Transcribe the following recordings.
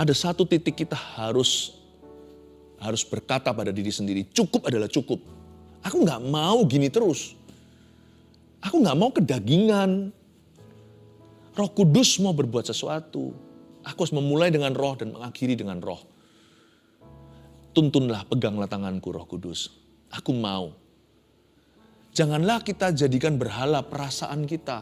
ada satu titik kita harus berkata pada diri sendiri, cukup adalah cukup. Aku nggak mau gini terus. Aku nggak mau kedagingan. Roh Kudus mau berbuat sesuatu. Aku harus memulai dengan roh dan mengakhiri dengan roh. Tuntunlah, peganglah tanganku Roh Kudus. Aku mau. Janganlah kita jadikan berhala perasaan kita.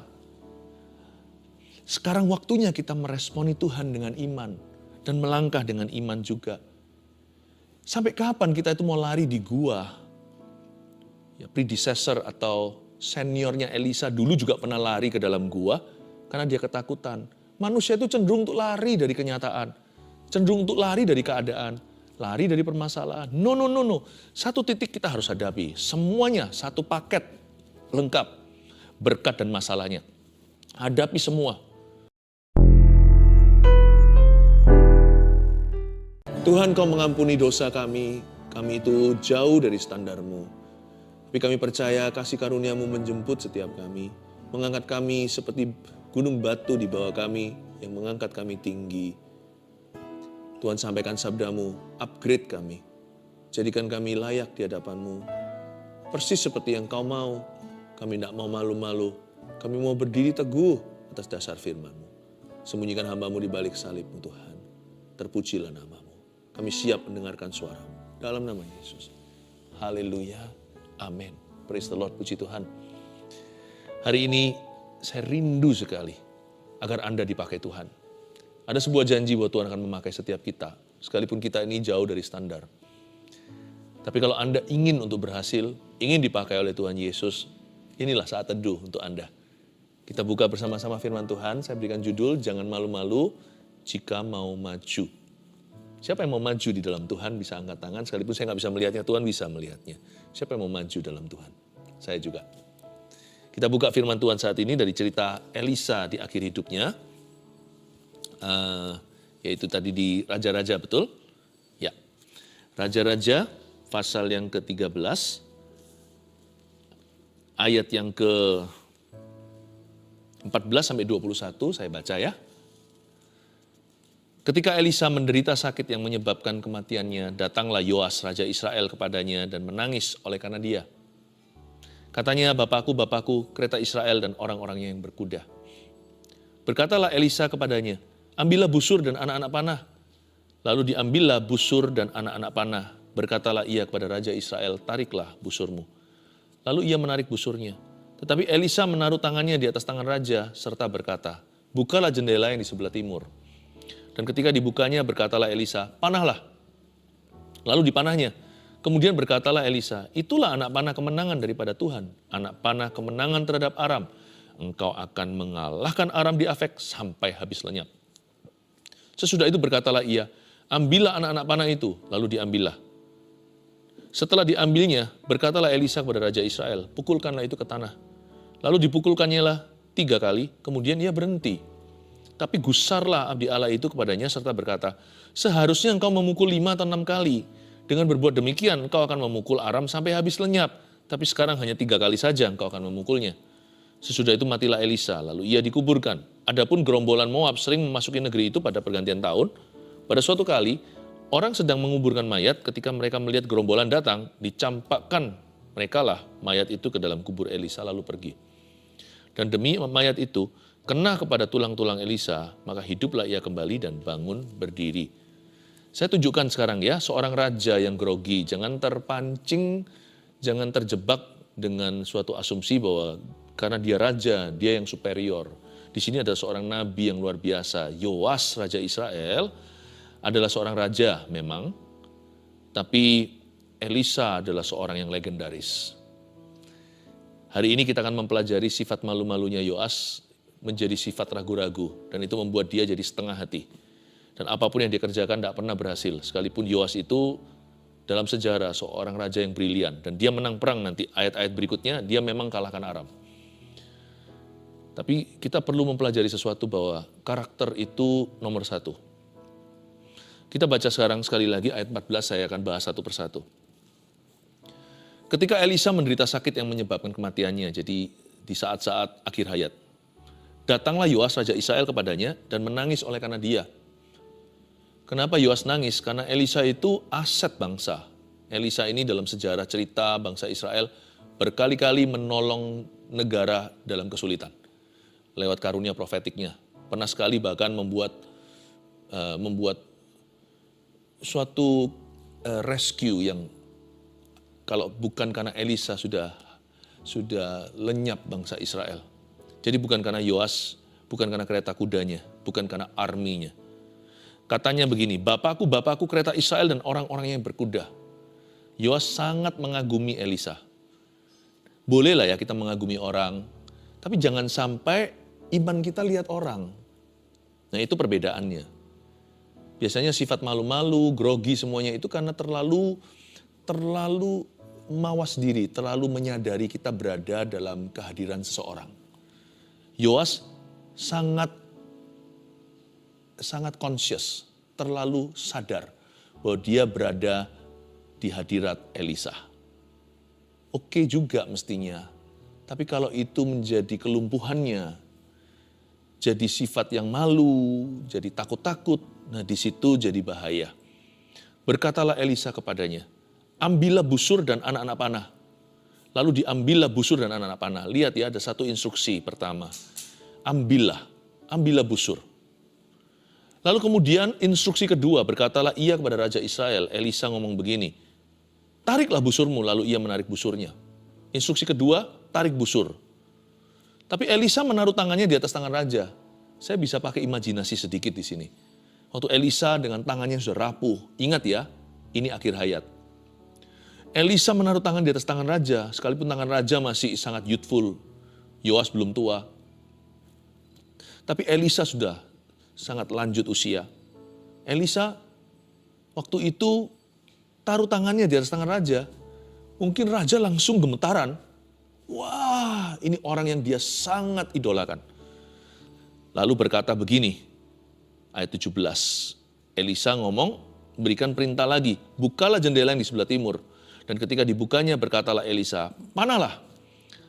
Sekarang waktunya kita meresponi Tuhan dengan iman. Dan melangkah dengan iman juga. Sampai kapan kita itu mau lari di gua? Ya, predecessor atau seniornya Elisa dulu juga pernah lari ke dalam gua karena dia ketakutan. Manusia itu cenderung untuk lari dari kenyataan. Cenderung untuk lari dari keadaan. Lari dari permasalahan. No. Satu titik kita harus hadapi. Semuanya satu paket lengkap. Berkat dan masalahnya. Hadapi semua. Tuhan, Kau mengampuni dosa kami itu jauh dari standar-Mu. Tapi kami percaya kasih karunia-Mu menjemput setiap kami, mengangkat kami seperti gunung batu di bawah kami, yang mengangkat kami tinggi. Tuhan, sampaikan sabda-Mu, upgrade kami, jadikan kami layak di hadapan-Mu. Persis seperti yang Kau mau, kami tidak mau malu-malu, kami mau berdiri teguh atas dasar firman-Mu. Sembunyikan hamba-Mu di balik salib-Mu Tuhan, terpujilah nama-Mu. Kami siap mendengarkan suara-Mu. Dalam nama Yesus. Haleluya. Amin. Praise the Lord. Puji Tuhan. Hari ini saya rindu sekali agar Anda dipakai Tuhan. Ada sebuah janji bahwa Tuhan akan memakai setiap kita. Sekalipun kita ini jauh dari standar. Tapi kalau Anda ingin untuk berhasil, ingin dipakai oleh Tuhan Yesus, inilah saat teduh untuk Anda. Kita buka bersama-sama firman Tuhan. Saya berikan judul, Jangan Malu-Malu Jika Mau Maju. Siapa yang mau maju di dalam Tuhan bisa angkat tangan, sekalipun saya nggak bisa melihatnya, Tuhan bisa melihatnya. Siapa yang mau maju dalam Tuhan? Saya juga. Kita buka firman Tuhan saat ini dari cerita Elisa di akhir hidupnya. Yaitu tadi di Raja-Raja, betul? Ya. Raja-Raja pasal yang ke-13, ayat yang ke-14 sampai 21, saya baca ya. Ketika Elisa menderita sakit yang menyebabkan kematiannya, datanglah Yoas, Raja Israel kepadanya dan menangis oleh karena dia. Katanya, Bapakku, kereta Israel dan orang-orangnya yang berkuda. Berkatalah Elisa kepadanya, ambillah busur dan anak-anak panah. Lalu diambillah busur dan anak-anak panah. Berkatalah ia kepada Raja Israel, tariklah busurmu. Lalu ia menarik busurnya. Tetapi Elisa menaruh tangannya di atas tangan raja serta berkata, bukalah jendela yang di sebelah timur. Dan ketika dibukanya berkatalah Elisa, panahlah. Lalu dipanahnya. Kemudian berkatalah Elisa, itulah anak panah kemenangan daripada Tuhan. Anak panah kemenangan terhadap Aram. Engkau akan mengalahkan Aram di Afek sampai habis lenyap. Sesudah itu berkatalah ia, ambillah anak-anak panah itu. Lalu diambillah. Setelah diambilnya, berkatalah Elisa kepada Raja Israel, pukulkanlah itu ke tanah. Lalu dipukulkannya lah 3 kali, kemudian ia berhenti. Tapi gusarlah abdi Allah itu kepadanya serta berkata, seharusnya engkau memukul 5 atau 6 kali. Dengan berbuat demikian engkau akan memukul Aram sampai habis lenyap. Tapi sekarang hanya 3 kali saja engkau akan memukulnya. Sesudah itu matilah Elisa, lalu ia dikuburkan. Adapun gerombolan Moab sering memasuki negeri itu pada pergantian tahun. Pada suatu kali, orang sedang menguburkan mayat, ketika mereka melihat gerombolan datang, dicampakkan merekalah mayat itu ke dalam kubur Elisa lalu pergi. Dan demi mayat itu, kena kepada tulang-tulang Elisa, maka hiduplah ia kembali dan bangun berdiri. Saya tunjukkan sekarang ya, seorang raja yang grogi, jangan terpancing, jangan terjebak dengan suatu asumsi bahwa karena dia raja, dia yang superior. Di sini ada seorang nabi yang luar biasa, Yoas, Raja Israel, adalah seorang raja memang, tapi Elisa adalah seorang yang legendaris. Hari ini kita akan mempelajari sifat malu-malunya Yoas, menjadi sifat ragu-ragu, dan itu membuat dia jadi setengah hati. Dan apapun yang dia kerjakan tidak pernah berhasil, sekalipun Yoas itu dalam sejarah seorang raja yang brilian, dan dia menang perang nanti, ayat-ayat berikutnya, dia memang kalahkan Aram. Tapi kita perlu mempelajari sesuatu bahwa karakter itu nomor 1. Kita baca sekarang sekali lagi ayat 14, saya akan bahas satu persatu. Ketika Elisa menderita sakit yang menyebabkan kematiannya, jadi di saat-saat akhir hayat, datanglah Yoas Raja Israel kepadanya dan menangis oleh karena dia. Kenapa Yoas nangis? Karena Elisa itu aset bangsa. Elisa ini dalam sejarah cerita bangsa Israel berkali-kali menolong negara dalam kesulitan lewat karunia profetiknya. Pernah sekali bahkan membuat suatu rescue yang kalau bukan karena Elisa sudah lenyap bangsa Israel. Jadi bukan karena Yoas, bukan karena kereta kudanya, bukan karena arminya. Katanya begini, Bapakku kereta Israel dan orang-orang yang berkuda. Yoas sangat mengagumi Elisa. Bolehlah ya kita mengagumi orang, tapi jangan sampai iman kita lihat orang. Nah itu perbedaannya. Biasanya sifat malu-malu, grogi semuanya itu karena terlalu mawas diri, terlalu menyadari kita berada dalam kehadiran seseorang. Yoas sangat conscious, terlalu sadar bahwa dia berada di hadirat Elisa. Oke juga mestinya, tapi kalau itu menjadi kelumpuhannya, jadi sifat yang malu, jadi takut-takut, nah di situ jadi bahaya. Berkatalah Elisa kepadanya, ambillah busur dan anak-anak panah. Lalu diambillah busur dan anak-anak panah. Lihat ya, ada satu instruksi pertama. Ambillah busur. Lalu kemudian instruksi kedua, berkatalah ia kepada Raja Israel. Elisa ngomong begini, tariklah busurmu, lalu ia menarik busurnya. Instruksi kedua, tarik busur. Tapi Elisa menaruh tangannya di atas tangan raja. Saya bisa pakai imajinasi sedikit di sini. Waktu Elisa dengan tangannya sudah rapuh, ingat ya, ini akhir hayat. Elisa menaruh tangan di atas tangan raja, sekalipun tangan raja masih sangat youthful. Yoas belum tua. Tapi Elisa sudah sangat lanjut usia. Elisa waktu itu taruh tangannya di atas tangan raja. Mungkin raja langsung gemetaran. Wah, ini orang yang dia sangat idolakan. Lalu berkata begini, ayat 17. Elisa ngomong, berikan perintah lagi, bukalah jendela yang di sebelah timur. Dan ketika dibukanya berkatalah Elisa, panahlah.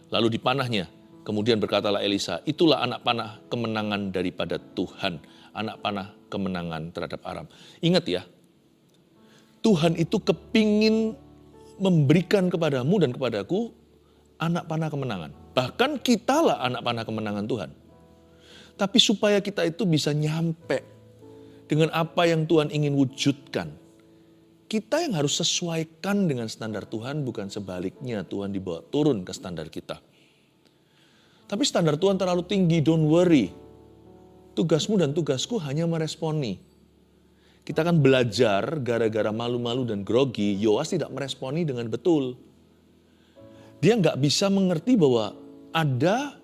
Lalu dipanahnya. Kemudian berkatalah Elisa, itulah anak panah kemenangan daripada Tuhan. Anak panah kemenangan terhadap Aram. Ingat ya, Tuhan itu kepingin memberikan kepadamu dan kepadaku anak panah kemenangan. Bahkan kitalah anak panah kemenangan Tuhan. Tapi supaya kita itu bisa nyampe dengan apa yang Tuhan ingin wujudkan, kita yang harus sesuaikan dengan standar Tuhan, bukan sebaliknya Tuhan dibawa turun ke standar kita. Tapi standar Tuhan terlalu tinggi, don't worry. Tugasmu dan tugasku hanya meresponi. Kita akan belajar gara-gara malu-malu dan grogi, Yoas tidak meresponi dengan betul. Dia nggak bisa mengerti bahwa ada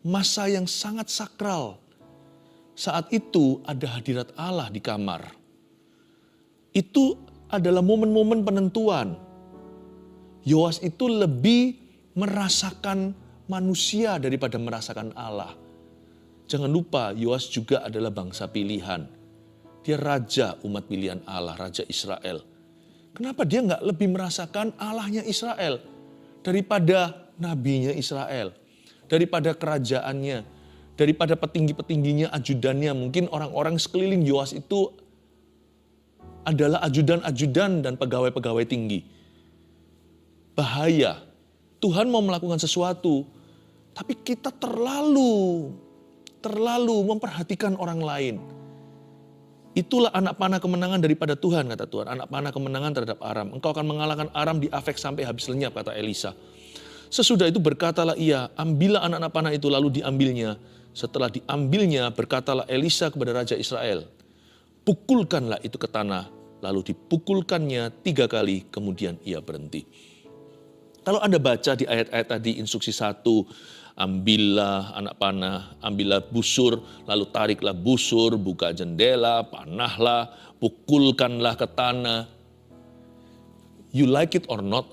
masa yang sangat sakral. Saat itu ada hadirat Allah di kamar. Itu adalah momen-momen penentuan. Yoas itu lebih merasakan manusia daripada merasakan Allah. Jangan lupa, Yoas juga adalah bangsa pilihan. Dia raja umat pilihan Allah, Raja Israel. Kenapa dia nggak lebih merasakan Allahnya Israel daripada nabinya Israel, daripada kerajaannya, daripada petinggi-petingginya, ajudannya. Mungkin orang-orang sekeliling Yoas itu adalah ajudan-ajudan dan pegawai-pegawai tinggi. Bahaya. Tuhan mau melakukan sesuatu, tapi kita terlalu memperhatikan orang lain. Itulah anak panah kemenangan daripada Tuhan, kata Tuhan. Anak panah kemenangan terhadap Aram. Engkau akan mengalahkan Aram di Afek sampai habis lenyap, kata Elisa. Sesudah itu berkatalah ia, ambillah anak-anak panah itu, lalu diambilnya. Setelah diambilnya, berkatalah Elisa kepada Raja Israel, pukulkanlah itu ke tanah. Lalu dipukulkannya 3 kali, kemudian ia berhenti. Kalau Anda baca di ayat-ayat tadi, instruksi 1, ambillah anak panah, ambillah busur, lalu tariklah busur, buka jendela, panahlah, pukulkanlah ke tanah. You like it or not,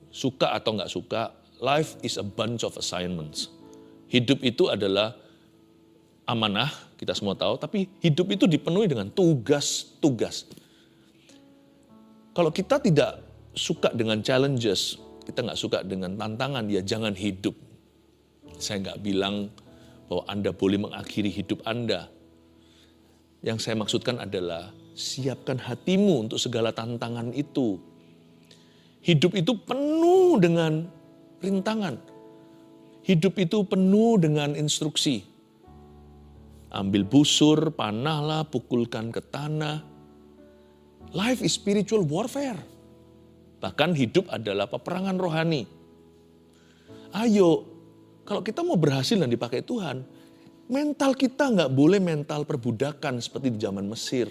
suka atau nggak suka, life is a bunch of assignments. Hidup itu adalah amanah, kita semua tahu, tapi hidup itu dipenuhi dengan tugas-tugas. Kalau kita tidak suka dengan challenges, kita nggak suka dengan tantangan, ya jangan hidup. Saya nggak bilang bahwa Anda boleh mengakhiri hidup Anda. Yang saya maksudkan adalah Siapkan hatimu untuk segala tantangan itu. Hidup itu penuh dengan rintangan. Hidup itu penuh dengan instruksi. Ambil busur, panahlah, pukulkan ke tanah. Life is spiritual warfare. Bahkan hidup adalah peperangan rohani. Ayo, kalau kita mau berhasil dan dipakai Tuhan, mental kita nggak boleh mental perbudakan seperti di zaman Mesir.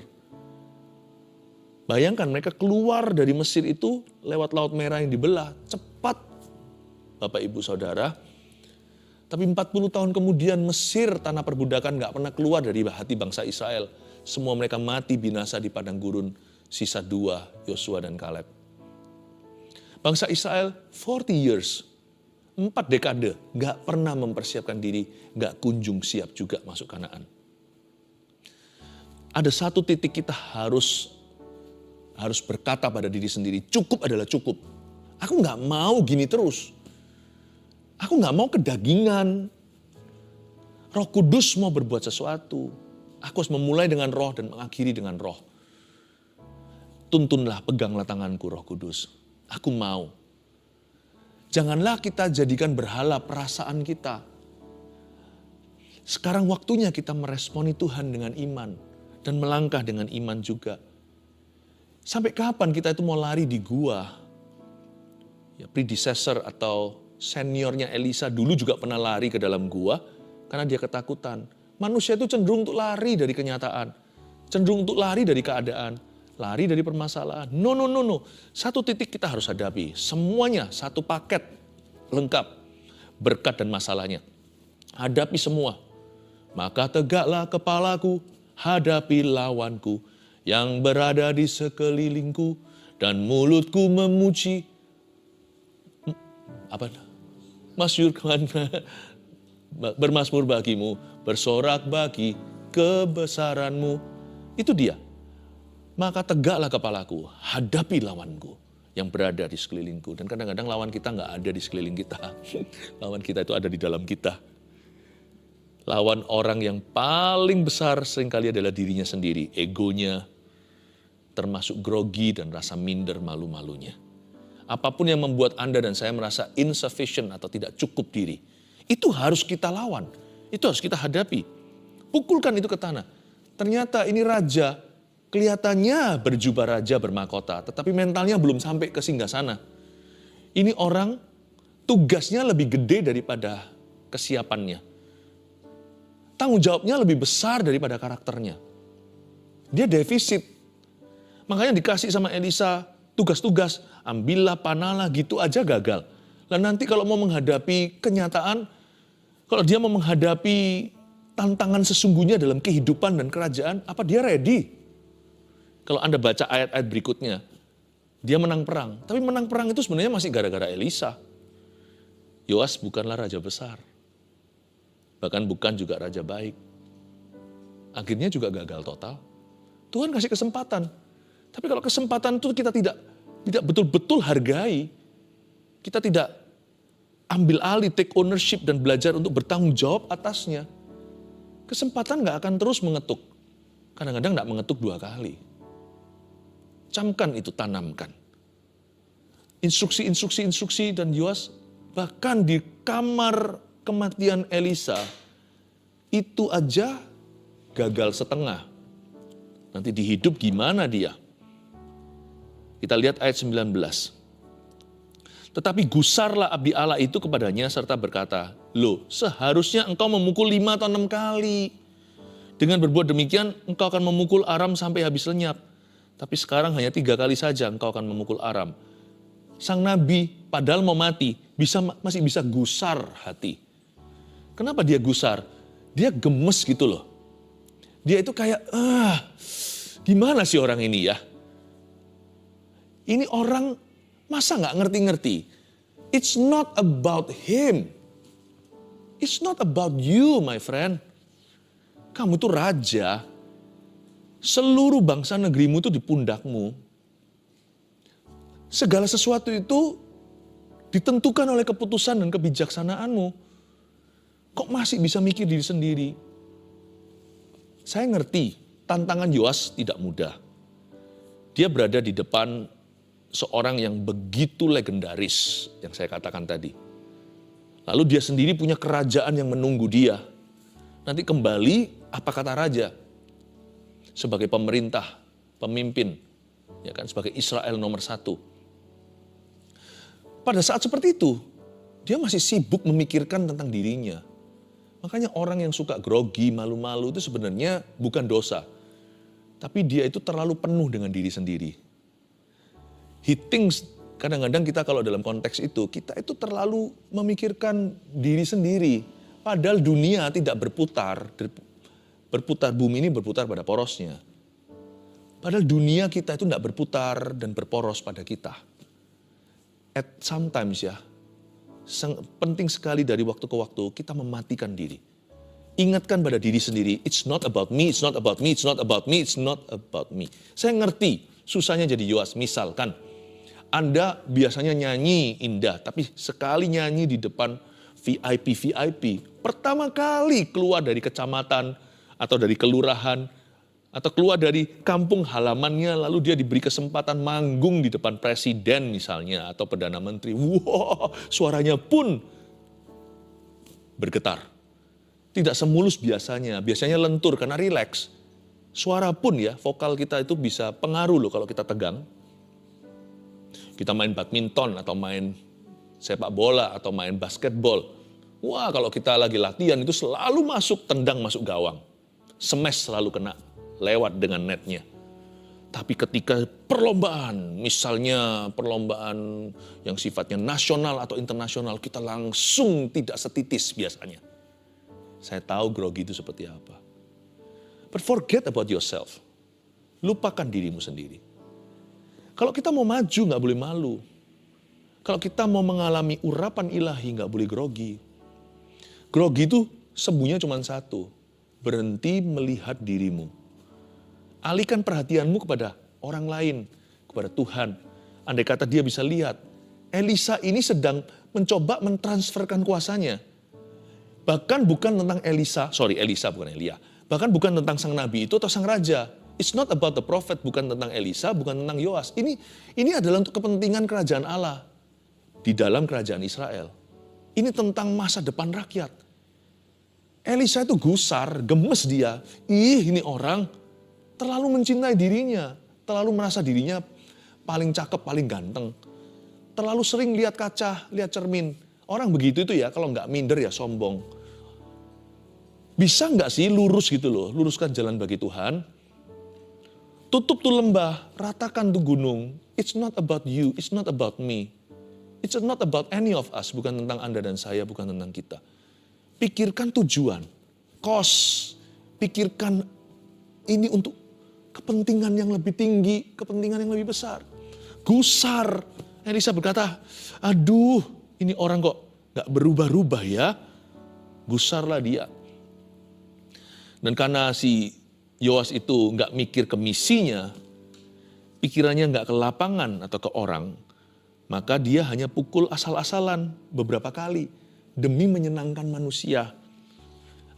Bayangkan mereka keluar dari Mesir itu lewat Laut Merah yang dibelah. Cepat, Bapak Ibu Saudara. Tapi 40 tahun kemudian Mesir, tanah perbudakan, gak pernah keluar dari hati bangsa Israel. Semua mereka mati binasa di padang gurun. Sisa 2, Yosua dan Kaleb. Bangsa Israel 40 years, 4 dekade, gak pernah mempersiapkan diri, gak kunjung siap juga masuk Kanaan. Ada satu titik kita harus berkata pada diri sendiri, cukup adalah cukup. Aku gak mau gini terus. Aku gak mau kedagingan. Roh Kudus mau berbuat sesuatu. Aku harus memulai dengan roh dan mengakhiri dengan roh. Tuntunlah, peganglah tanganku Roh Kudus. Aku mau. Janganlah kita jadikan berhala perasaan kita. Sekarang waktunya kita meresponi Tuhan dengan iman. Dan melangkah dengan iman juga. Sampai kapan kita itu mau lari di gua? Ya, predecessor atau seniornya Elisa dulu juga pernah lari ke dalam gua karena dia ketakutan. Manusia itu cenderung untuk lari dari kenyataan. Cenderung untuk lari dari keadaan. Lari dari permasalahan. No. Satu titik kita harus hadapi. Semuanya satu paket lengkap. Berkat dan masalahnya. Hadapi semua. Maka tegaklah kepalaku, hadapi lawanku yang berada di sekelilingku. Dan mulutku memuji. Masyurkan, bermasmur bagimu, bersorak bagi kebesaranmu. Itu dia. Maka tegaklah kepalaku, hadapi lawanku yang berada di sekelilingku. Dan kadang-kadang lawan kita nggak ada di sekeliling kita. Lawan kita itu ada di dalam kita. Lawan orang yang paling besar seringkali adalah dirinya sendiri, egonya, termasuk grogi dan rasa minder malu-malunya. Apapun yang membuat Anda dan saya merasa insufficient atau tidak cukup diri, itu harus kita lawan, itu harus kita hadapi. Pukulkan itu ke tanah. Ternyata ini raja, kelihatannya berjubah raja bermahkota, tetapi mentalnya belum sampai ke singgasana. Ini orang tugasnya lebih gede daripada kesiapannya. Tanggung jawabnya lebih besar daripada karakternya. Dia defisit. Makanya dikasih sama Elisa tugas-tugas, ambillah, panahlah, gitu aja gagal. Dan nanti kalau mau menghadapi kenyataan, kalau dia mau menghadapi tantangan sesungguhnya dalam kehidupan dan kerajaan, apa dia ready? Kalau Anda baca ayat-ayat berikutnya, dia menang perang. Tapi menang perang itu sebenarnya masih gara-gara Elisa. Yoas bukanlah raja besar. Bahkan bukan juga raja baik. Akhirnya juga gagal total. Tuhan kasih kesempatan. Tapi kalau kesempatan itu kita tidak betul-betul hargai, kita tidak ambil alih, take ownership dan belajar untuk bertanggung jawab atasnya, kesempatan gak akan terus mengetuk. Kadang-kadang gak mengetuk 2 kali. Camkan itu, tanamkan. Instruksi dan Yoas, bahkan di kamar kematian Elisa, itu aja gagal setengah. Nanti di hidup gimana dia? Kita lihat ayat 19. Tetapi gusarlah abdi Allah itu kepadanya serta berkata, loh, seharusnya engkau memukul 5 atau 6 kali. Dengan berbuat demikian engkau akan memukul Aram sampai habis lenyap. Tapi sekarang hanya 3 kali saja engkau akan memukul Aram. Sang nabi padahal mau mati, masih bisa gusar hati. Kenapa dia gusar? Dia gemes gitu loh. Dia itu kayak, gimana sih orang ini ya? Ini orang masa gak ngerti-ngerti? It's not about him. It's not about you, my friend. Kamu tuh raja. Seluruh bangsa negerimu itu di pundakmu. Segala sesuatu itu ditentukan oleh keputusan dan kebijaksanaanmu. Kok masih bisa mikir diri sendiri? Saya ngerti, tantangan Yoas tidak mudah. Dia berada di depan seorang yang begitu legendaris, yang saya katakan tadi. Lalu dia sendiri punya kerajaan yang menunggu dia. Nanti kembali, apa kata raja? Sebagai pemerintah, pemimpin, ya kan, sebagai Israel nomor 1. Pada saat seperti itu, dia masih sibuk memikirkan tentang dirinya. Makanya orang yang suka grogi, malu-malu itu sebenarnya bukan dosa. Tapi dia itu terlalu penuh dengan diri sendiri. He thinks, kadang-kadang kita kalau dalam konteks itu, kita itu terlalu memikirkan diri sendiri. Padahal dunia tidak berputar, bumi ini berputar pada porosnya. Padahal dunia kita itu tidak berputar dan berporos pada kita. At sometimes ya, penting sekali dari waktu ke waktu kita mematikan diri. Ingatkan pada diri sendiri, it's not about me, it's not about me, it's not about me, it's not about me. Saya ngerti susahnya jadi Yoas. Misalkan Anda biasanya nyanyi indah, tapi sekali nyanyi di depan VIP, pertama kali keluar dari kecamatan atau dari kelurahan, atau keluar dari kampung halamannya, lalu dia diberi kesempatan manggung di depan presiden misalnya, atau Perdana Menteri. Wow, suaranya pun bergetar. Tidak semulus biasanya lentur karena rileks. Suara pun ya, vokal kita itu bisa pengaruh loh kalau kita tegang. Kita main badminton atau main sepak bola atau main basketball. Wah, kalau kita lagi latihan itu selalu tendang masuk gawang. Smash selalu kena. Lewat dengan netnya. Tapi ketika perlombaan, misalnya perlombaan yang sifatnya nasional atau internasional, kita langsung tidak setitis biasanya. Saya tahu grogi itu seperti apa. But forget about yourself. Lupakan dirimu sendiri. Kalau kita mau maju nggak boleh malu. Kalau kita mau mengalami urapan ilahi nggak boleh grogi. Grogi itu sembuhnya cuma satu. Berhenti melihat dirimu. Alihkan perhatianmu kepada orang lain, kepada Tuhan. Andai kata dia bisa lihat, Elisa ini sedang mencoba mentransferkan kuasanya. Bahkan bukan tentang Elisa bukan Elia. Bahkan bukan tentang sang nabi itu atau sang raja. It's not about the prophet, bukan tentang Elisa, bukan tentang Yoas. Ini adalah untuk kepentingan kerajaan Allah di dalam kerajaan Israel. Ini tentang masa depan rakyat. Elisa itu gusar, gemes dia. Ini orang terlalu mencintai dirinya, terlalu merasa dirinya paling cakep, paling ganteng. Terlalu sering lihat kaca, lihat cermin. Orang begitu itu ya, kalau nggak minder ya sombong. Bisa nggak sih lurus gitu loh, luruskan jalan bagi Tuhan. Tutup tuh lembah, ratakan tuh gunung. It's not about you, it's not about me. It's not about any of us, bukan tentang Anda dan saya, bukan tentang kita. Pikirkan tujuan, cost, pikirkan ini untuk kepentingan yang lebih tinggi, kepentingan yang lebih besar. Gusar. Elisa berkata, aduh ini orang kok gak berubah-ubah ya. Gusarlah dia. Dan karena si Yoas itu gak mikir ke misinya, pikirannya gak ke lapangan atau ke orang, maka dia hanya pukul asal-asalan beberapa kali demi menyenangkan manusia.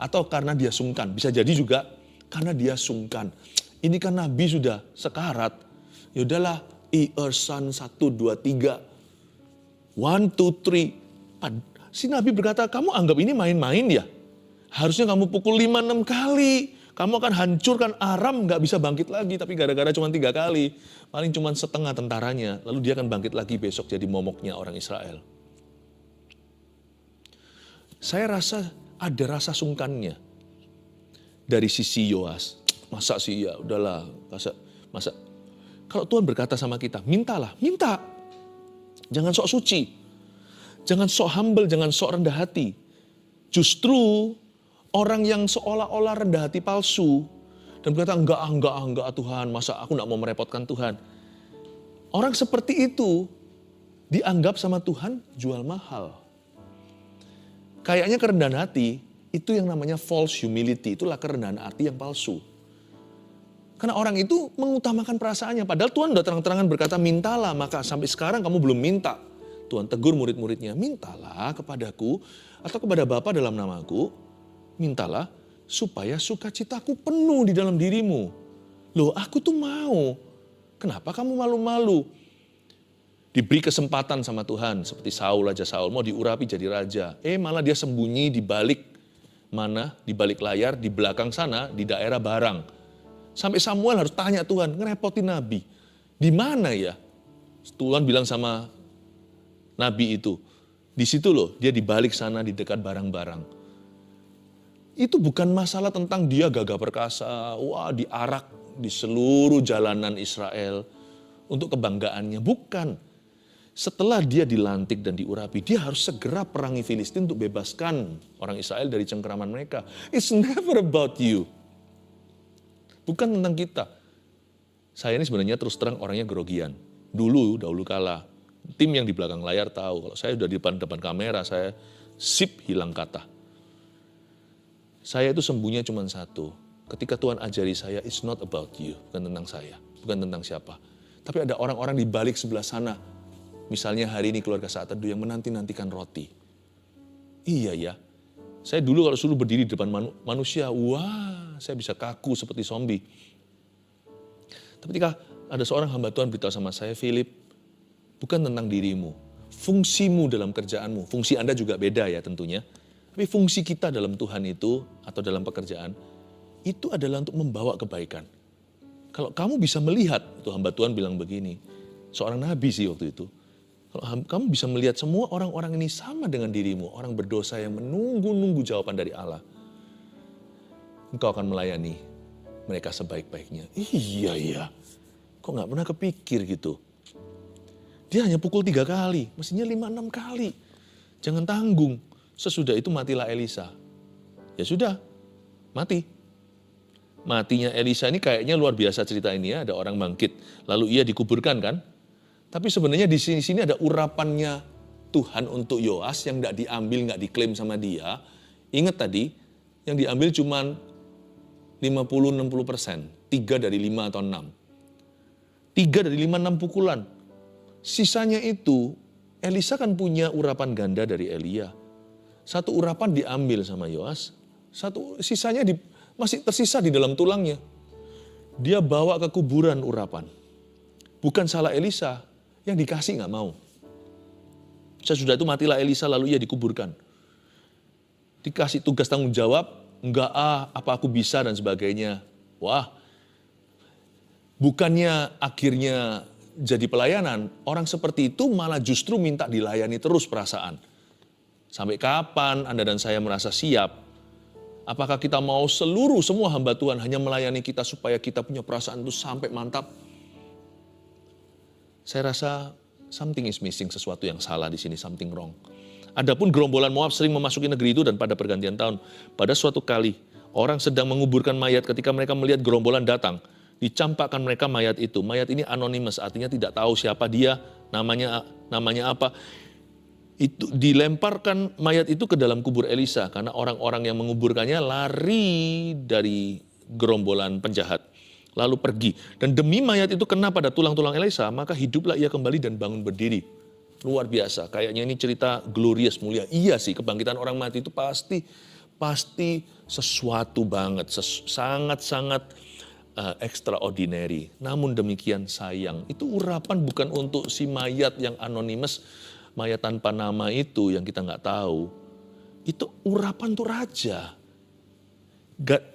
Atau karena dia sungkan, bisa jadi juga karena dia sungkan. Ini kan Nabi sudah sekarat. Yaudahlah, Son 1, 2, 3. 1, 2, 3. Si Nabi berkata, kamu anggap ini main-main ya? Harusnya kamu pukul 5, 6 kali. Kamu akan hancurkan Aram, gak bisa bangkit lagi. Tapi gara-gara cuma 3 kali. Paling cuma setengah tentaranya. Lalu dia akan bangkit lagi besok jadi momoknya orang Israel. Saya rasa ada rasa sungkannya. Dari sisi Yoas. Masa sih ya udahlah, masa. Kalau Tuhan berkata sama kita, mintalah, minta. Jangan sok suci. Jangan sok humble, jangan sok rendah hati. Justru orang yang seolah-olah rendah hati palsu dan berkata enggak Tuhan, masa aku enggak mau merepotkan Tuhan. Orang seperti itu dianggap sama Tuhan jual mahal. Kayaknya kerendahan hati itu yang namanya false humility, itulah kerendahan hati yang palsu. Karena orang itu mengutamakan perasaannya. Padahal Tuhan sudah terang-terangan berkata, mintalah. Maka sampai sekarang kamu belum minta. Tuhan tegur murid-muridnya, mintalah kepadaku atau kepada Bapa dalam namaku. Mintalah supaya sukacitaku penuh di dalam dirimu. Loh, aku tuh mau. Kenapa kamu malu-malu? Diberi kesempatan sama Tuhan, seperti Saul, Raja Saul, mau diurapi jadi raja. Malah dia sembunyi di balik mana? Di balik layar, di belakang sana, di daerah Barang. Sampai Samuel harus tanya Tuhan, ngerepotin Nabi. Di mana ya? Tuhan bilang sama Nabi itu, di situ loh, dia di balik sana, di dekat barang-barang. Itu bukan masalah tentang dia gagah perkasa, diarak di seluruh jalanan Israel untuk kebanggaannya. Bukan. Setelah dia dilantik dan diurapi, dia harus segera perangi Filistin untuk bebaskan orang Israel dari cengkeraman mereka. It's never about you. Bukan tentang kita. Saya ini sebenarnya terus terang orangnya grogian. Dahulu kala, tim yang di belakang layar tahu, kalau saya sudah di depan kamera, saya sip hilang kata. Saya itu sembuhnya cuma satu. Ketika Tuhan ajari saya, it's not about you. Bukan tentang saya, bukan tentang siapa. Tapi ada orang-orang di balik sebelah sana. Misalnya hari ini keluarga Saat Teduh yang menanti-nantikan roti. Iya ya, saya dulu kalau suruh berdiri di depan manusia, saya bisa kaku seperti zombie. Tapi ketika ada seorang hamba Tuhan beritahu sama saya, Philip, bukan tentang dirimu, fungsimu dalam kerjaanmu. Fungsi Anda juga beda ya tentunya. Tapi fungsi kita dalam Tuhan itu, atau dalam pekerjaan, itu adalah untuk membawa kebaikan. Kalau kamu bisa melihat, itu hamba Tuhan bilang begini, seorang nabi sih waktu itu, kalau kamu bisa melihat semua orang-orang ini sama dengan dirimu, orang berdosa yang menunggu-nunggu jawaban dari Allah, engkau akan melayani mereka sebaik-baiknya. Iya. Kok gak pernah kepikir gitu. Dia hanya pukul 3 kali, mestinya 5-6 kali. Jangan tanggung. Sesudah itu matilah Elisa. Ya sudah, mati. Matinya Elisa ini kayaknya luar biasa cerita ini ya. Ada orang bangkit, lalu ia dikuburkan kan. Tapi sebenarnya di sini ada urapannya Tuhan untuk Yoas yang gak diambil, gak diklaim sama dia. Ingat tadi, yang diambil cuma 50-60%. 3 dari 5 atau 6. 3 dari 5-6 pukulan. Sisanya itu, Elisa kan punya urapan ganda dari Elia. Satu urapan diambil sama Yoas, sisanya masih tersisa di dalam tulangnya. Dia bawa ke kuburan urapan. Bukan salah Elisa, yang dikasih gak mau. Sesudah itu matilah Elisa lalu ia dikuburkan. Dikasih tugas tanggung jawab, enggak apa aku bisa dan sebagainya. Bukannya akhirnya jadi pelayanan, orang seperti itu malah justru minta dilayani terus perasaan. Sampai kapan Anda dan saya merasa siap? Apakah kita mau semua hamba Tuhan hanya melayani kita supaya kita punya perasaan itu sampai mantap? Saya rasa something is missing, sesuatu yang salah di sini, something wrong. Adapun gerombolan Moab sering memasuki negeri itu dan pada pergantian tahun. Pada suatu kali, orang sedang menguburkan mayat ketika mereka melihat gerombolan datang. Dicampakkan mereka mayat itu. Mayat ini anonymous, artinya tidak tahu siapa dia, namanya apa. Itu dilemparkan mayat itu ke dalam kubur Elisa karena orang-orang yang menguburkannya lari dari gerombolan penjahat lalu pergi. Dan demi mayat itu kena pada tulang-tulang Elisa, maka hiduplah ia kembali dan bangun berdiri. Luar biasa, kayaknya ini cerita glorious, mulia. Iya sih, kebangkitan orang mati itu pasti sesuatu banget, sangat-sangat extraordinary. Namun demikian sayang, itu urapan bukan untuk si mayat yang anonymous, mayat tanpa nama itu yang kita nggak tahu. Itu urapan untuk raja.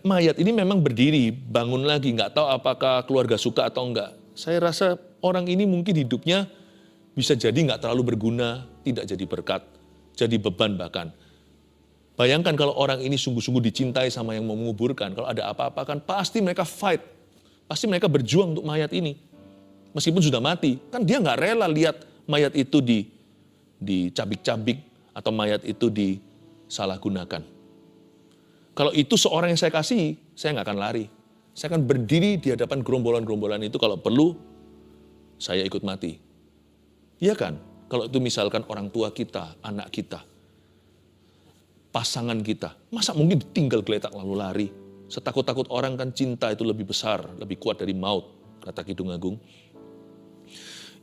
Mayat ini memang berdiri, bangun lagi, nggak tahu apakah keluarga suka atau enggak. Saya rasa orang ini mungkin hidupnya bisa jadi nggak terlalu berguna, tidak jadi berkat, jadi beban bahkan. Bayangkan kalau orang ini sungguh-sungguh dicintai sama yang mau menguburkan, kalau ada apa-apa kan pasti mereka fight, pasti mereka berjuang untuk mayat ini. Meskipun sudah mati, kan dia nggak rela lihat mayat itu dicabik-cabik atau mayat itu disalahgunakan. Kalau itu seorang yang saya kasih, saya nggak akan lari. Saya akan berdiri di hadapan gerombolan-gerombolan itu kalau perlu, saya ikut mati. Iya kan? Kalau itu misalkan orang tua kita, anak kita, pasangan kita, masa mungkin ditinggal geletak lalu lari? Setakut-takut orang kan cinta itu lebih besar, lebih kuat dari maut, kata Kidung Agung.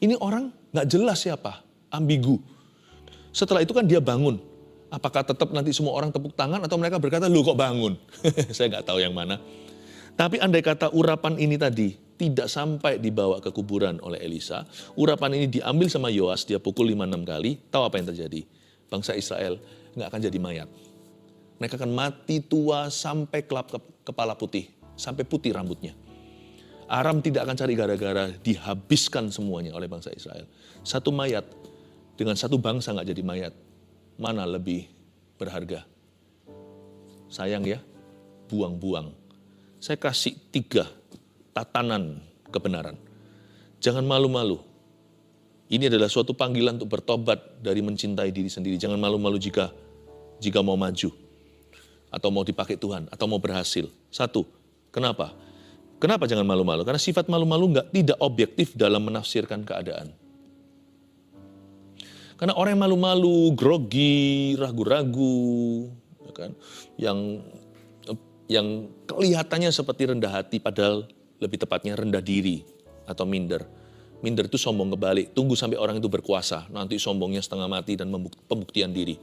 Ini orang nggak jelas siapa, ambigu. Setelah itu kan dia bangun. Apakah tetap nanti semua orang tepuk tangan atau mereka berkata, lu kok bangun? Saya nggak tahu yang mana. Tapi andai kata urapan ini tadi tidak sampai dibawa ke kuburan oleh Elisa. Urapan ini diambil sama Yoas, dia pukul 5-6 kali. Tahu apa yang terjadi? Bangsa Israel nggak akan jadi mayat. Mereka akan mati tua sampai kepala putih, sampai putih rambutnya. Aram tidak akan cari gara-gara, dihabiskan semuanya oleh bangsa Israel. Satu mayat dengan satu bangsa nggak jadi mayat. Mana lebih berharga? Sayang ya, buang-buang. Saya kasih 3 tatanan kebenaran. Jangan malu-malu. Ini adalah suatu panggilan untuk bertobat dari mencintai diri sendiri. Jangan malu-malu jika mau maju. Atau mau dipakai Tuhan, atau mau berhasil. 1, kenapa? Kenapa jangan malu-malu? Karena sifat malu-malu tidak objektif dalam menafsirkan keadaan. Karena orang yang malu-malu, grogi, ragu-ragu, ya kan? Yang kelihatannya seperti rendah hati, padahal lebih tepatnya rendah diri atau minder. Minder itu sombong kebalik, tunggu sampai orang itu berkuasa, nanti sombongnya setengah mati dan pembuktian diri.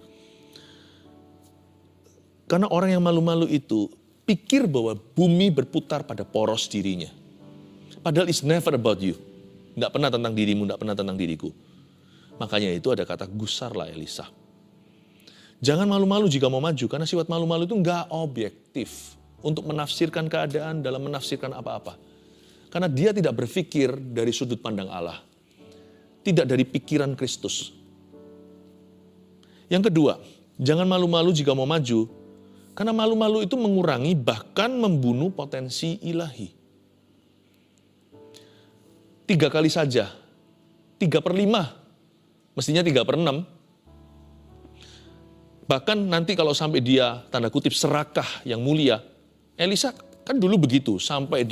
Karena orang yang malu-malu itu pikir bahwa bumi berputar pada poros dirinya. Padahal it's never about you. Nggak pernah tentang dirimu, nggak pernah tentang diriku. Makanya itu ada kata gusarlah Elisa. Jangan malu-malu jika mau maju, karena sifat malu-malu itu nggak objektif untuk menafsirkan keadaan dalam menafsirkan apa-apa. Karena dia tidak berpikir dari sudut pandang Allah. Tidak dari pikiran Kristus. Yang kedua, jangan malu-malu jika mau maju, karena malu-malu itu mengurangi bahkan membunuh potensi ilahi. 3 kali saja, 3/5, mestinya 3/6. Bahkan nanti kalau sampai dia tanda kutip serakah yang mulia, Elisa kan dulu begitu, sampai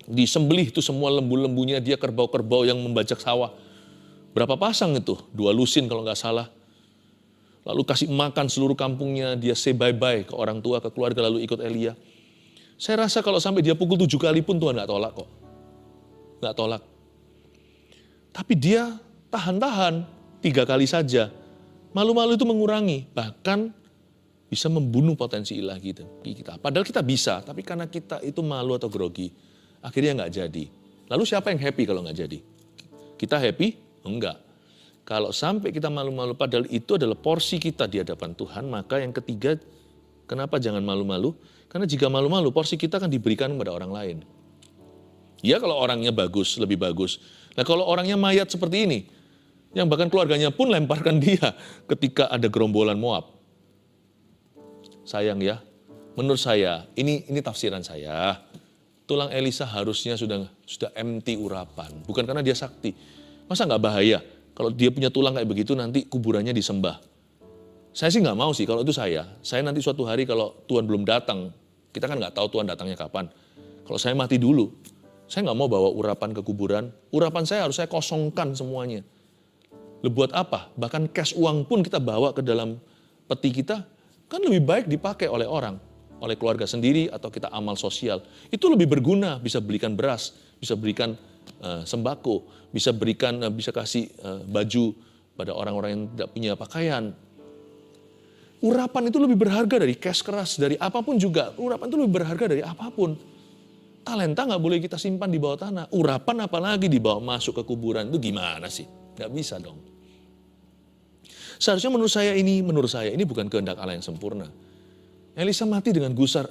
disembelih itu semua lembu-lembunya, dia kerbau-kerbau yang membajak sawah. Berapa pasang itu? 2 lusin kalau nggak salah. Lalu kasih makan seluruh kampungnya, dia say bye-bye ke orang tua, ke keluarga, lalu ikut Elia. Saya rasa kalau sampai dia pukul 7 kali pun Tuhan nggak tolak kok. Nggak tolak. Tapi dia tahan-tahan 3 kali saja. Malu-malu itu mengurangi, bahkan bisa membunuh potensi ilahi kita. Padahal kita bisa, tapi karena kita itu malu atau grogi, akhirnya nggak jadi. Lalu siapa yang happy kalau nggak jadi? Kita happy? Enggak. Kalau sampai kita malu-malu, padahal itu adalah porsi kita di hadapan Tuhan, maka yang ketiga, kenapa jangan malu-malu? Karena jika malu-malu, porsi kita akan diberikan kepada orang lain. Ya kalau orangnya bagus, lebih bagus. Nah kalau orangnya mayat seperti ini, yang bahkan keluarganya pun lemparkan dia ketika ada gerombolan Moab. Sayang ya, menurut saya, ini tafsiran saya, tulang Elisa harusnya sudah empty urapan. Bukan karena dia sakti. Masa nggak bahaya? Kalau dia punya tulang kayak begitu nanti kuburannya disembah. Saya sih nggak mau sih kalau itu saya. Saya nanti suatu hari kalau Tuhan belum datang, kita kan nggak tahu Tuhan datangnya kapan. Kalau saya mati dulu, saya nggak mau bawa urapan ke kuburan. Urapan saya harus saya kosongkan semuanya. Buat apa? Bahkan cash uang pun kita bawa ke dalam peti kita, kan lebih baik dipakai oleh orang. Oleh keluarga sendiri atau kita amal sosial. Itu lebih berguna, bisa belikan beras, bisa berikan sembako, bisa kasih baju pada orang-orang yang tidak punya pakaian. Urapan itu lebih berharga dari cash keras, dari apapun juga. Urapan itu lebih berharga dari apapun. Talenta nggak boleh kita simpan di bawah tanah. Urapan apalagi dibawa masuk ke kuburan, itu gimana sih? Nggak bisa dong. Seharusnya menurut saya ini bukan kehendak Allah yang sempurna. Elisa mati dengan gusar,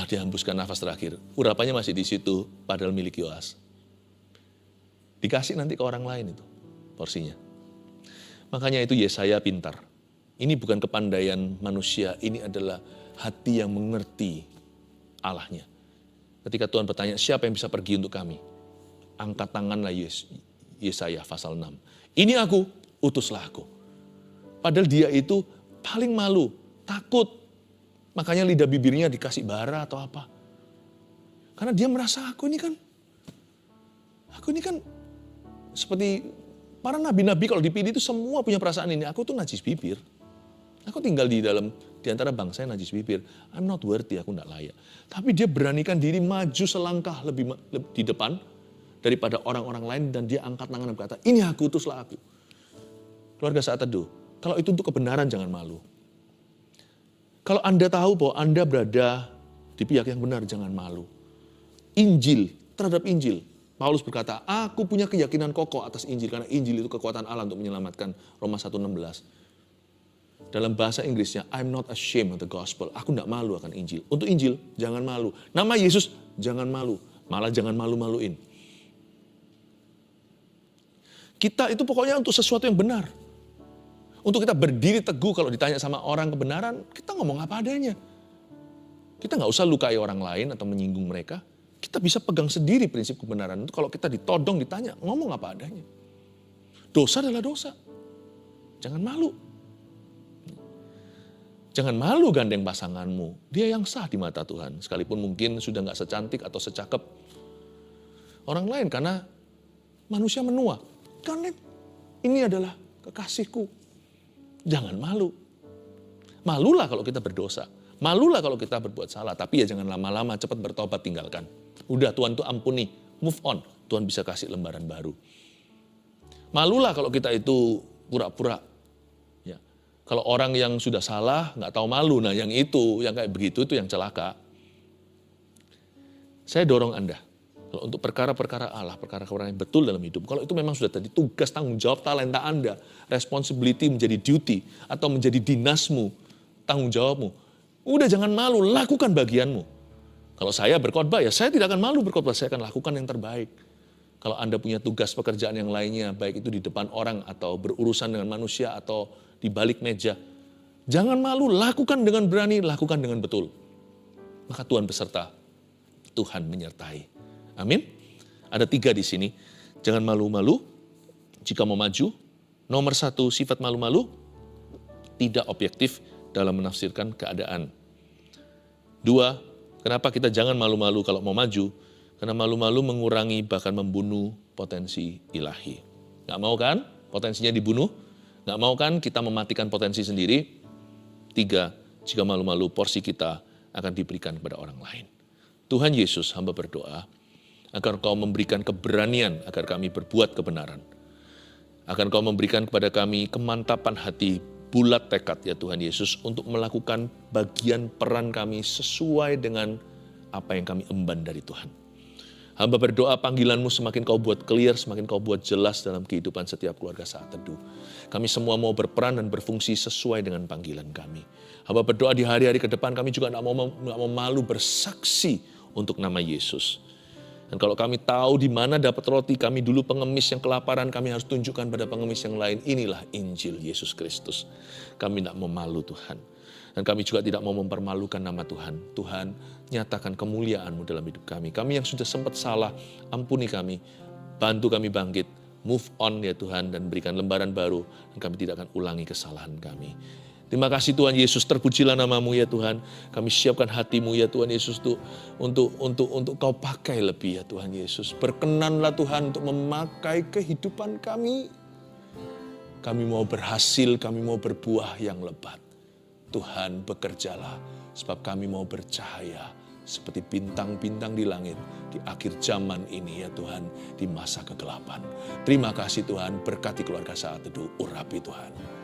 dihembuskan nafas terakhir. Urapannya masih di situ, padahal milik Yoas. Dikasih nanti ke orang lain itu, porsinya. Makanya itu Yesaya pintar. Ini bukan kepandaian manusia, ini adalah hati yang mengerti Allahnya. Ketika Tuhan bertanya, siapa yang bisa pergi untuk kami? Angkat tanganlah Yesaya pasal 6. Ini aku, utuslah aku. Padahal dia itu paling malu, takut. Makanya lidah bibirnya dikasih bara atau apa. Karena dia merasa aku ini kan seperti para nabi-nabi kalau dipilih itu semua punya perasaan ini. Aku tuh najis bibir. Aku tinggal di antara bangsa yang najis bibir. I'm not worthy, aku tidak layak. Tapi dia beranikan diri maju selangkah lebih di depan daripada orang-orang lain dan dia angkat tangan dan berkata, ini aku, utuslah aku. Keluarga Saat Teduh, kalau itu untuk kebenaran jangan malu. Kalau Anda tahu bahwa Anda berada di pihak yang benar, jangan malu. Injil, terhadap Injil. Paulus berkata, aku punya keyakinan kokoh atas Injil, karena Injil itu kekuatan Allah untuk menyelamatkan. Roma 1:16. Dalam bahasa Inggrisnya, I'm not ashamed of the gospel. Aku tidak malu akan Injil. Untuk Injil, jangan malu. Nama Yesus, jangan malu. Malah jangan malu-maluin. Kita itu pokoknya untuk sesuatu yang benar. Untuk kita berdiri teguh kalau ditanya sama orang kebenaran, kita ngomong apa adanya. Kita nggak usah lukai orang lain atau menyinggung mereka. Kita bisa pegang sendiri prinsip kebenaran itu kalau kita ditodong, ditanya, ngomong apa adanya. Dosa adalah dosa. Jangan malu. Jangan malu gandeng pasanganmu. Dia yang sah di mata Tuhan. Sekalipun mungkin sudah nggak secantik atau secakep orang lain karena manusia menua. Karena ini adalah kekasihku. Jangan malu. Malulah kalau kita berdosa. Malulah kalau kita berbuat salah. Tapi ya jangan lama-lama, cepat bertobat, tinggalkan. Udah, Tuhan tuh ampuni, move on. Tuhan bisa kasih lembaran baru. Malulah kalau kita itu pura-pura. Ya. Kalau orang yang sudah salah, nggak tahu malu. Nah yang itu, yang kayak begitu itu yang celaka. Saya dorong Anda. Kalau untuk perkara-perkara Allah, perkara-perkara yang betul dalam hidup, kalau itu memang sudah tadi tugas, tanggung jawab, talenta Anda, responsibility menjadi duty, atau menjadi dinasmu, tanggung jawabmu, udah jangan malu, lakukan bagianmu. Kalau saya berkhotbah, ya saya tidak akan malu berkhotbah, saya akan lakukan yang terbaik. Kalau Anda punya tugas pekerjaan yang lainnya, baik itu di depan orang, atau berurusan dengan manusia, atau di balik meja, jangan malu, lakukan dengan berani, lakukan dengan betul. Maka Tuhan beserta, Tuhan menyertai. Amin. Ada 3 di sini. Jangan malu-malu jika mau maju. Nomor 1, sifat malu-malu tidak objektif dalam menafsirkan keadaan. 2, kenapa kita jangan malu-malu kalau mau maju? Karena malu-malu mengurangi bahkan membunuh potensi ilahi. Nggak mau kan potensinya dibunuh? Nggak mau kan kita mematikan potensi sendiri? 3, jika malu-malu porsi kita akan diberikan kepada orang lain. Tuhan Yesus, hamba berdoa agar Kau memberikan keberanian agar kami berbuat kebenaran. Agar Kau memberikan kepada kami kemantapan hati, bulat tekad ya Tuhan Yesus untuk melakukan bagian peran kami sesuai dengan apa yang kami emban dari Tuhan. Hamba berdoa panggilan-Mu semakin Kau buat clear, semakin Kau buat jelas dalam kehidupan setiap keluarga Saat Teduh. Kami semua mau berperan dan berfungsi sesuai dengan panggilan kami. Hamba berdoa di hari-hari ke depan kami juga tidak mau malu bersaksi untuk nama Yesus. Dan kalau kami tahu di mana dapat roti, kami dulu pengemis yang kelaparan, kami harus tunjukkan pada pengemis yang lain, inilah Injil Yesus Kristus. Kami tidak mau malu Tuhan. Dan kami juga tidak mau mempermalukan nama Tuhan. Tuhan, nyatakan kemuliaan-Mu dalam hidup kami. Kami yang sudah sempat salah, ampuni kami. Bantu kami bangkit, move on ya Tuhan, dan berikan lembaran baru. Dan kami tidak akan ulangi kesalahan kami. Terima kasih Tuhan Yesus, terpujilah nama-Mu ya Tuhan. Kami siapkan hati-Mu ya Tuhan Yesus untuk Kau pakai lebih ya Tuhan Yesus. Berkenanlah Tuhan untuk memakai kehidupan kami. Kami mau berhasil, kami mau berbuah yang lebat. Tuhan bekerjalah, sebab kami mau bercahaya seperti bintang-bintang di langit di akhir zaman ini ya Tuhan, di masa kegelapan. Terima kasih Tuhan, berkati keluarga Saat Teduh, urapi Tuhan.